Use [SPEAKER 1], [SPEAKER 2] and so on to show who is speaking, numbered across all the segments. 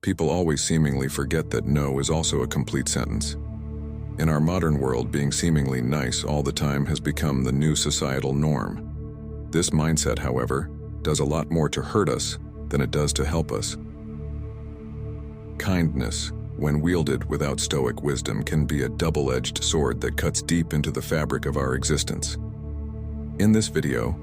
[SPEAKER 1] People always seemingly forget that no is also a complete sentence. In our modern world, being seemingly nice all the time has become the new societal norm. This mindset, however, does a lot more to hurt us than it does to help us. Kindness, when wielded without stoic wisdom, can be a double-edged sword that cuts deep into the fabric of our existence. In this video,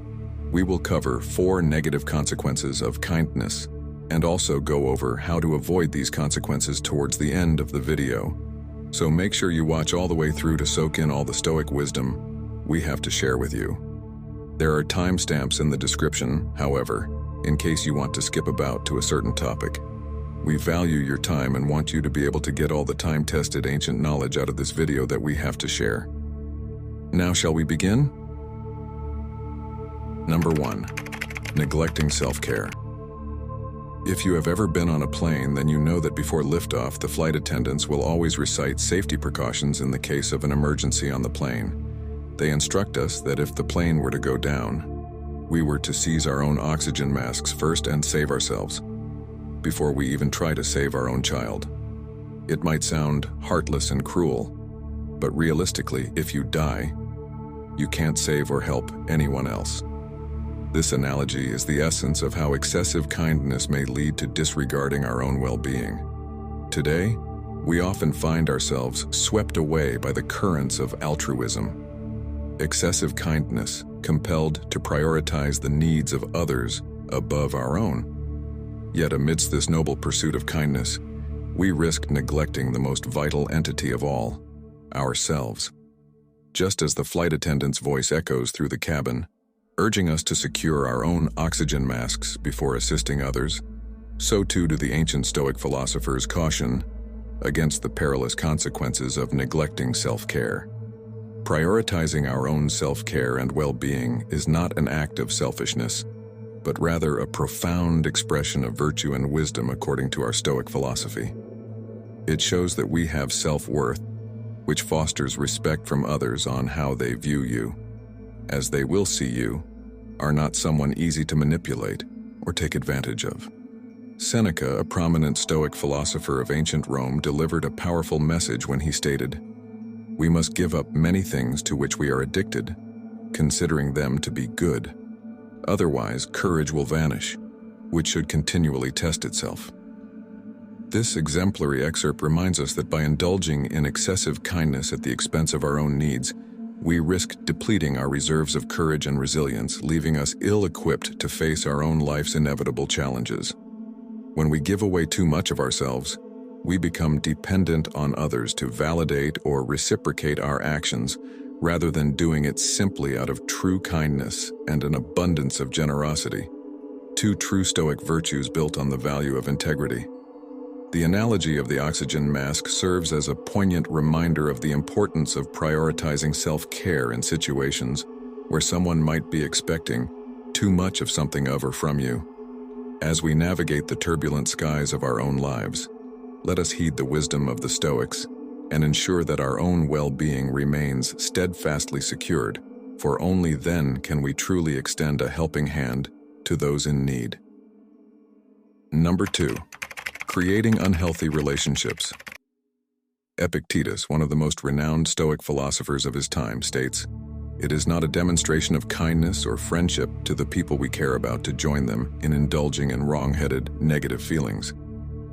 [SPEAKER 1] we will cover 4 negative consequences of kindness and also go over how to avoid these consequences towards the end of the video. So make sure you watch all the way through to soak in all the stoic wisdom we have to share with you. There are timestamps in the description, however, in case you want to skip about to a certain topic. We value your time and want you to be able to get all the time-tested ancient knowledge out of this video that we have to share. Now shall we begin? Number 1. Neglecting self-care. If you have ever been on a plane, then you know that before liftoff, the flight attendants will always recite safety precautions in the case of an emergency on the plane. They instruct us that if the plane were to go down, we were to seize our own oxygen masks first and save ourselves, before we even try to save our own child. It might sound heartless and cruel, but realistically, if you die, you can't save or help anyone else. This analogy is the essence of how excessive kindness may lead to disregarding our own well-being. Today, we often find ourselves swept away by the currents of altruism. Excessive kindness, compelled to prioritize the needs of others above our own. Yet amidst this noble pursuit of kindness, we risk neglecting the most vital entity of all, ourselves. Just as the flight attendant's voice echoes through the cabin, urging us to secure our own oxygen masks before assisting others, so too do the ancient Stoic philosophers caution against the perilous consequences of neglecting self-care. Prioritizing our own self-care and well-being is not an act of selfishness, but rather a profound expression of virtue and wisdom according to our Stoic philosophy. It shows that we have self-worth, which fosters respect from others on how they view you, as they will see you are not someone easy to manipulate or take advantage of. Seneca, a prominent Stoic philosopher of ancient Rome, delivered a powerful message when he stated, "We must give up many things to which we are addicted, considering them to be good. Otherwise, courage will vanish, which should continually test itself." This exemplary excerpt reminds us that by indulging in excessive kindness at the expense of our own needs, we risk depleting our reserves of courage and resilience, leaving us ill-equipped to face our own life's inevitable challenges. When we give away too much of ourselves, we become dependent on others to validate or reciprocate our actions, rather than doing it simply out of true kindness and an abundance of generosity. 2 true Stoic virtues built on the value of integrity. The analogy of the oxygen mask serves as a poignant reminder of the importance of prioritizing self-care in situations where someone might be expecting too much of something of or from you. As we navigate the turbulent skies of our own lives, let us heed the wisdom of the Stoics and ensure that our own well-being remains steadfastly secured, for only then can we truly extend a helping hand to those in need. Number 2. Creating unhealthy relationships. Epictetus, one of the most renowned Stoic philosophers of his time, states, "It is not a demonstration of kindness or friendship to the people we care about to join them in indulging in wrong-headed, negative feelings."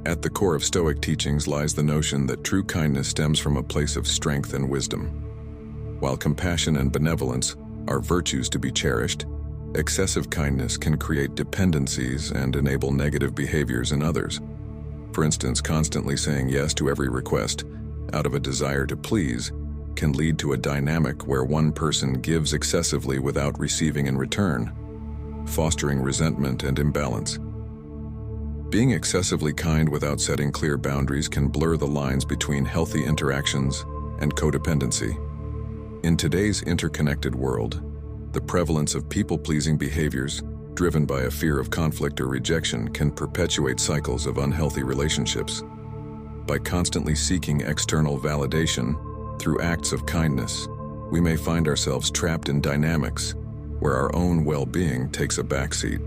[SPEAKER 1] At the core of Stoic teachings lies the notion that true kindness stems from a place of strength and wisdom. While compassion and benevolence are virtues to be cherished, excessive kindness can create dependencies and enable negative behaviors in others. For instance, constantly saying yes to every request out of a desire to please can lead to a dynamic where one person gives excessively without receiving in return, fostering resentment and imbalance. Being excessively kind without setting clear boundaries can blur the lines between healthy interactions and codependency. In today's interconnected world, the prevalence of people-pleasing behaviors driven by a fear of conflict or rejection can perpetuate cycles of unhealthy relationships. By constantly seeking external validation through acts of kindness, we may find ourselves trapped in dynamics where our own well-being takes a backseat.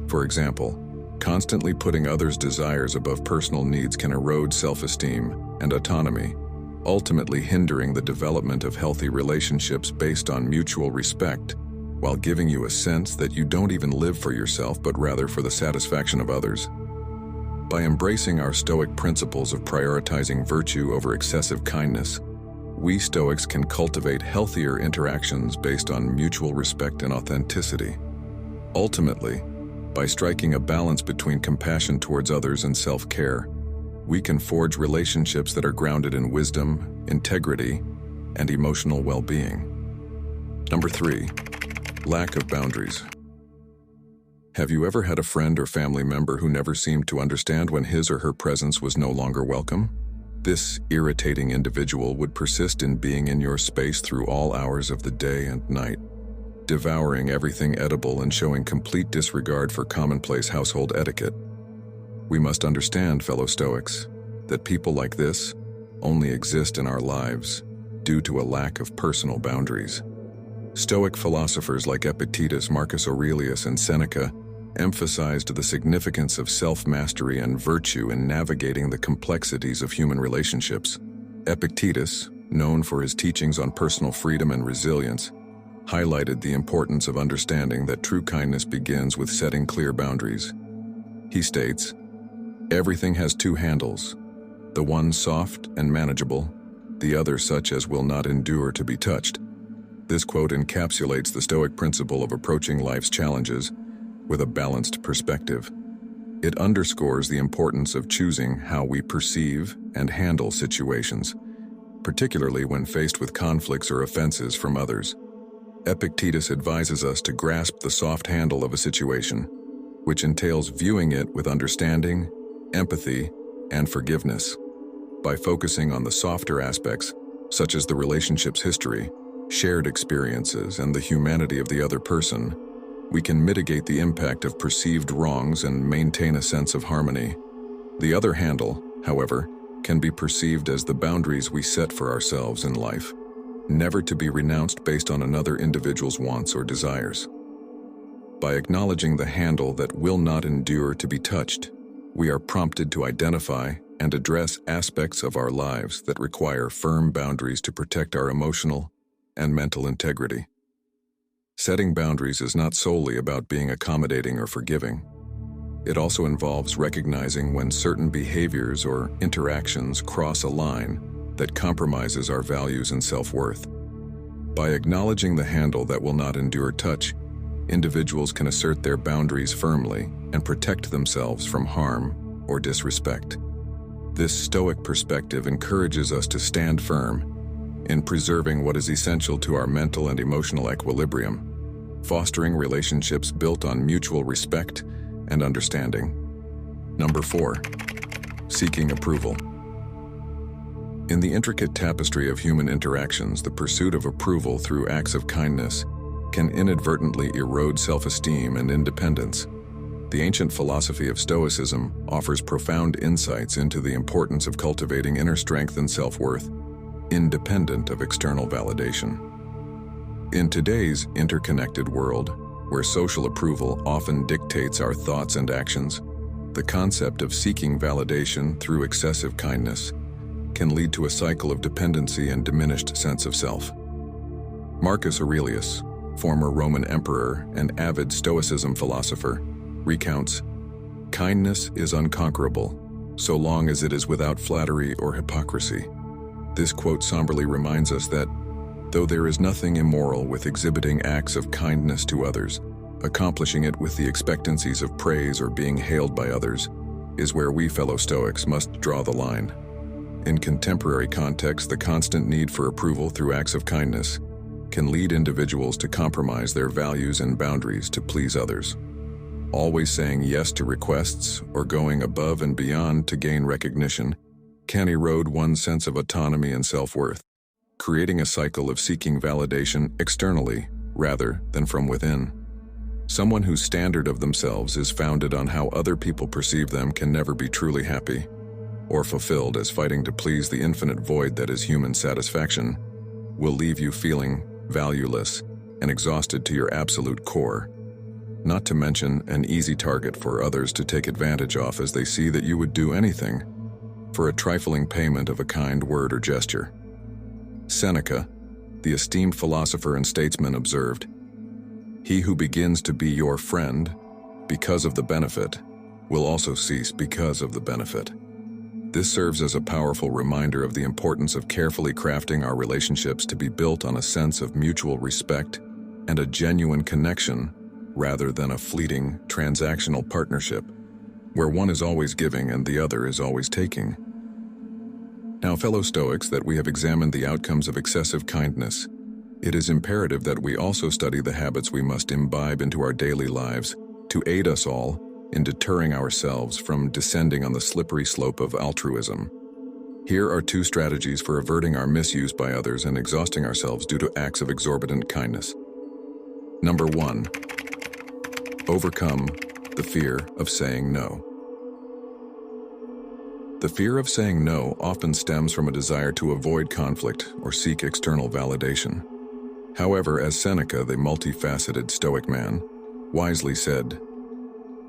[SPEAKER 1] For example, Constantly putting others' desires above personal needs can erode self-esteem and autonomy, ultimately hindering the development of healthy relationships based on mutual respect, while giving you a sense that you don't even live for yourself but rather for the satisfaction of others. By embracing our Stoic principles of prioritizing virtue over excessive kindness, we Stoics can cultivate healthier interactions based on mutual respect and authenticity. Ultimately, by striking a balance between compassion towards others and self-care, we can forge relationships that are grounded in wisdom, integrity, and emotional well-being. Number 3, lack of boundaries. Have you ever had a friend or family member who never seemed to understand when his or her presence was no longer welcome? This irritating individual would persist in being in your space through all hours of the day and night, devouring everything edible and showing complete disregard for commonplace household etiquette. We must understand, fellow Stoics, that people like this only exist in our lives due to a lack of personal boundaries. Stoic philosophers like Epictetus, Marcus Aurelius, and Seneca emphasized the significance of self-mastery and virtue in navigating the complexities of human relationships. Epictetus, known for his teachings on personal freedom and resilience, highlighted the importance of understanding that true kindness begins with setting clear boundaries. He states, "Everything has two handles, the one soft and manageable, the other such as will not endure to be touched." This quote encapsulates the Stoic principle of approaching life's challenges with a balanced perspective. It underscores the importance of choosing how we perceive and handle situations, particularly when faced with conflicts or offenses from others. Epictetus advises us to grasp the soft handle of a situation, which entails viewing it with understanding, empathy, and forgiveness. By focusing on the softer aspects, such as the relationship's history, shared experiences, and the humanity of the other person, we can mitigate the impact of perceived wrongs and maintain a sense of harmony. The other handle, however, can be perceived as the boundaries we set for ourselves in life, never to be renounced based on another individual's wants or desires. By acknowledging the handle that will not endure to be touched, we are prompted to identify and address aspects of our lives that require firm boundaries to protect our emotional and mental integrity. Setting boundaries is not solely about being accommodating or forgiving. It also involves recognizing when certain behaviors or interactions cross a line that compromises our values and self-worth. By acknowledging the handle that will not endure touch, individuals can assert their boundaries firmly and protect themselves from harm or disrespect. This Stoic perspective encourages us to stand firm in preserving what is essential to our mental and emotional equilibrium, fostering relationships built on mutual respect and understanding. Number 4, seeking approval. In the intricate tapestry of human interactions, the pursuit of approval through acts of kindness can inadvertently erode self-esteem and independence. The ancient philosophy of Stoicism offers profound insights into the importance of cultivating inner strength and self-worth, independent of external validation. In today's interconnected world, where social approval often dictates our thoughts and actions, the concept of seeking validation through excessive kindness can lead to a cycle of dependency and diminished sense of self. Marcus Aurelius, former Roman emperor and avid Stoicism philosopher, recounts, "Kindness is unconquerable, so long as it is without flattery or hypocrisy." This quote somberly reminds us that, though there is nothing immoral with exhibiting acts of kindness to others, accomplishing it with the expectancies of praise or being hailed by others is where we fellow Stoics must draw the line. In contemporary contexts, the constant need for approval through acts of kindness can lead individuals to compromise their values and boundaries to please others. Always saying yes to requests or going above and beyond to gain recognition can erode one's sense of autonomy and self-worth, creating a cycle of seeking validation externally rather than from within. Someone whose standard of themselves is founded on how other people perceive them can never be truly happy or fulfilled, as fighting to please the infinite void that is human satisfaction will leave you feeling valueless and exhausted to your absolute core. not to mention an easy target for others to take advantage of as they see that you would do anything for a trifling payment of a kind word or gesture. Seneca, the esteemed philosopher and statesman, observed, "He who begins to be your friend because of the benefit will also cease because of the benefit." This serves as a powerful reminder of the importance of carefully crafting our relationships to be built on a sense of mutual respect and a genuine connection rather than a fleeting, transactional partnership, where one is always giving and the other is always taking. Now, fellow Stoics, that we have examined the outcomes of excessive kindness, it is imperative that we also study the habits we must imbibe into our daily lives to aid us all in deterring ourselves from descending on the slippery slope of altruism. Here are 2 strategies for averting our misuse by others and exhausting ourselves due to acts of exorbitant kindness. Number 1. Overcome the fear of saying no. The fear of saying no often stems from a desire to avoid conflict or seek external validation. However, as Seneca, the multifaceted Stoic man, wisely said,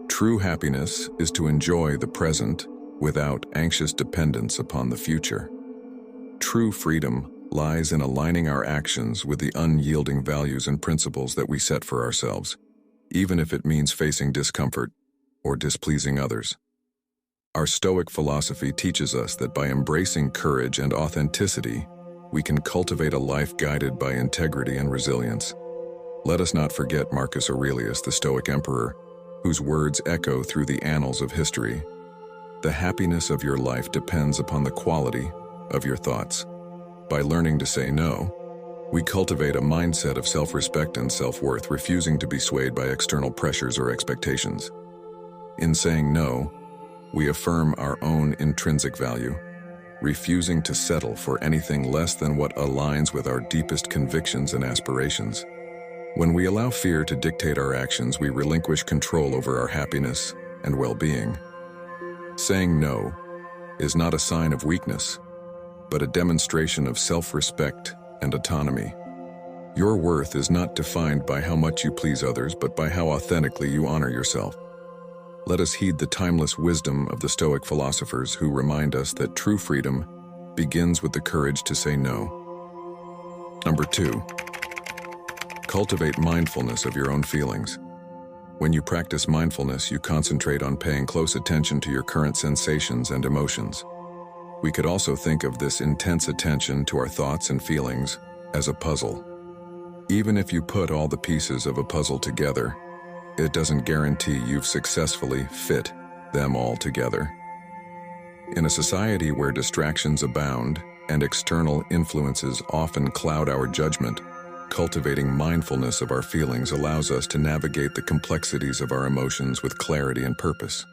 [SPEAKER 1] "True happiness is to enjoy the present without anxious dependence upon the future." True freedom lies in aligning our actions with the unyielding values and principles that we set for ourselves, even if it means facing discomfort or displeasing others. Our Stoic philosophy teaches us that by embracing courage and authenticity, we can cultivate a life guided by integrity and resilience. Let us not forget Marcus Aurelius, the Stoic emperor, whose words echo through the annals of history. The happiness of your life depends upon the quality of your thoughts. By learning to say no, we cultivate a mindset of self-respect and self-worth, refusing to be swayed by external pressures or expectations. In saying no, we affirm our own intrinsic value, refusing to settle for anything less than what aligns with our deepest convictions and aspirations. When we allow fear to dictate our actions, we relinquish control over our happiness and well-being. Saying no is not a sign of weakness, but a demonstration of self-respect and autonomy. Your worth is not defined by how much you please others, but by how authentically you honor yourself. Let us heed the timeless wisdom of the Stoic philosophers who remind us that true freedom begins with the courage to say no. Number 2. Cultivate mindfulness of your own feelings. When you practice mindfulness, you concentrate on paying close attention to your current sensations and emotions. We could also think of this intense attention to our thoughts and feelings as a puzzle. Even if you put all the pieces of a puzzle together, it doesn't guarantee you've successfully fit them all together. In a society where distractions abound and external influences often cloud our judgment, cultivating mindfulness of our feelings allows us to navigate the complexities of our emotions with clarity and purpose.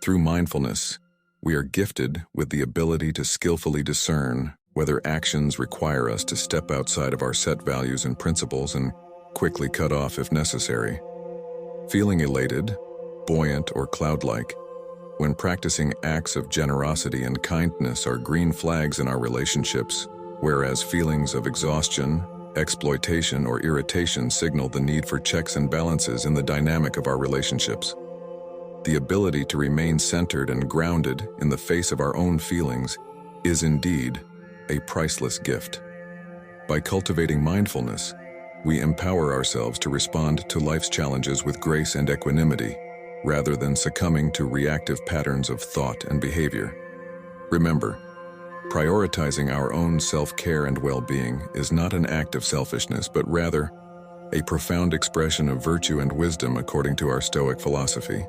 [SPEAKER 1] Through mindfulness, we are gifted with the ability to skillfully discern whether actions require us to step outside of our set values and principles and quickly cut off if necessary. Feeling elated, buoyant, or cloud-like, when practicing acts of generosity and kindness are green flags in our relationships, whereas feelings of exhaustion, exploitation, or irritation signal the need for checks and balances in the dynamic of our relationships. The ability to remain centered and grounded in the face of our own feelings is indeed a priceless gift. By cultivating mindfulness, we empower ourselves to respond to life's challenges with grace and equanimity, rather than succumbing to reactive patterns of thought and behavior. Remember, prioritizing our own self-care and well-being is not an act of selfishness, but rather a profound expression of virtue and wisdom according to our Stoic philosophy.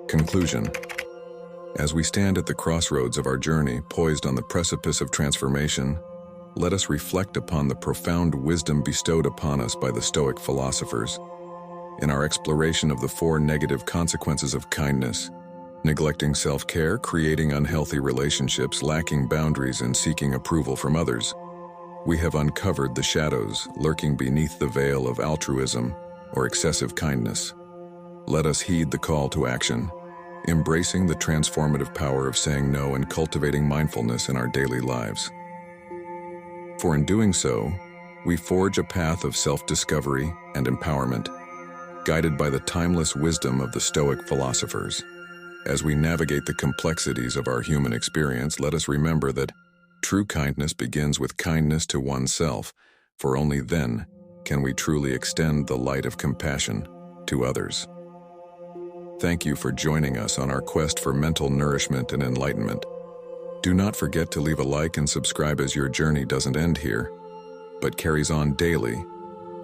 [SPEAKER 1] Conclusion. As we stand at the crossroads of our journey, poised on the precipice of transformation, let us reflect upon the profound wisdom bestowed upon us by the Stoic philosophers. In our exploration of the 4 negative consequences of kindness, neglecting self-care, creating unhealthy relationships, lacking boundaries, and seeking approval from others, we have uncovered the shadows lurking beneath the veil of altruism or excessive kindness. Let us heed the call to action, embracing the transformative power of saying no and cultivating mindfulness in our daily lives. For in doing so, we forge a path of self-discovery and empowerment. guided by the timeless wisdom of the Stoic philosophers. As we navigate the complexities of our human experience, let us remember that true kindness begins with kindness to oneself, for only then can we truly extend the light of compassion to others. Thank you for joining us on our quest for mental nourishment and enlightenment. Do not forget to leave a like and subscribe, as your journey doesn't end here, but carries on daily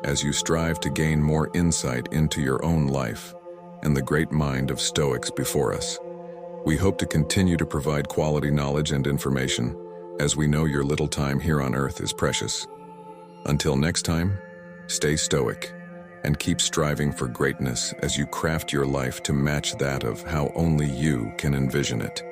[SPEAKER 1] as you strive to gain more insight into your own life and the great mind of Stoics before us. We hope to continue to provide quality knowledge and information, as we know your little time here on Earth is precious. Until next time, stay stoic and keep striving for greatness as you craft your life to match that of how only you can envision it.